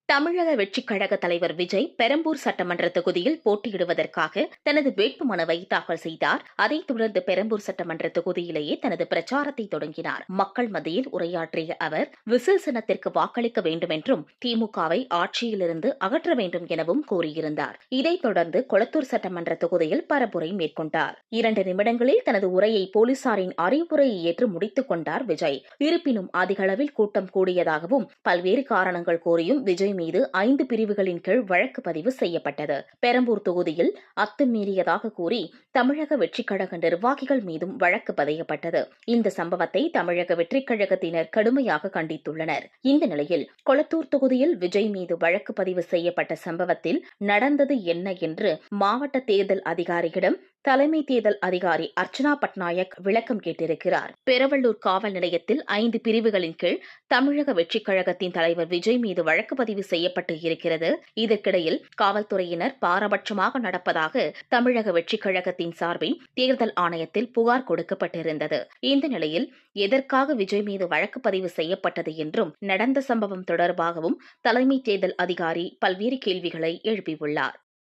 தமிழக வெற்றிக் கழக தலைவர் விஜய் பெரம்பூர் சட்டமன்ற தொகுதியில் போட்டியிடுவதற்காக தனது வேட்புமனுவை தாக்கல் செய்தார். அதைத் தொடர்ந்து பெரம்பூர் சட்டமன்ற தொகுதியிலேயே தனது பிரச்சாரத்தை தொடங்கினார். மக்கள் மத்தியில் உரையாற்றிய அவர் விசில் சின்னத்திற்கு வாக்களிக்க வேண்டும் என்றும் திமுகவை ஆட்சியிலிருந்து அகற்ற வேண்டும் எனவும் கூறியிருந்தார். இதைத் தொடர்ந்து கொளத்தூர் சட்டமன்ற தொகுதியில் பரப்புரை மேற்கொண்டார். 2 நிமிடங்களில் தனது உரையை போலீசாரின் அறிவுரையை ஏற்று முடித்துக் கொண்டார் விஜய். இருப்பினும் அதிகளவில் கூட்டம் கூடியதாகவும் பல்வேறு காரணங்கள் கூறியும் விஜய் மீது 5 பிரிவுகளின் கீழ் வழக்கு பதிவு செய்யப்பட்டது. பெரம்பூர் தொகுதியில் அத்துமீறியதாக கூறி தமிழக வெற்றிக் கழக நிர்வாகிகள் மீதும் வழக்கு பதியப்பட்டது. இந்த சம்பவத்தை தமிழக வெற்றிக் கழகத்தினர் கடுமையாக கண்டித்துள்ளனர். இந்த நிலையில் கொளத்தூர் தொகுதியில் விஜய் மீது வழக்கு பதிவு செய்யப்பட்ட சம்பவத்தில் நடந்தது என்ன என்று மாவட்ட தேர்தல் அதிகாரியிடம் தலைமை தேர்தல் அதிகாரி அர்ச்சனா பட்நாயக் விளக்கம் கேட்டிருக்கிறார். பெரவள்ளூர் காவல் நிலையத்தில் 5 பிரிவுகளின் கீழ் தமிழக வெற்றிக் கழகத்தின் தலைவர் விஜய் மீது வழக்கு பதிவு செய்யப்பட்டு இருக்கிறது. இதற்கிடையில் காவல்துறையினர் பாரபட்சமாக நடப்பதாக தமிழக வெற்றிக் கழகத்தின் சார்பில் தேர்தல் ஆணையத்தில் புகார் கொடுக்கப்பட்டிருந்தது. இந்த நிலையில் எதற்காக விஜய் மீது வழக்கு பதிவு செய்யப்பட்டது என்றும் நடந்த சம்பவம் தொடர்பாகவும் தலைமை தேர்தல் அதிகாரி பல்வேறு கேள்விகளை எழுப்பியுள்ளார்.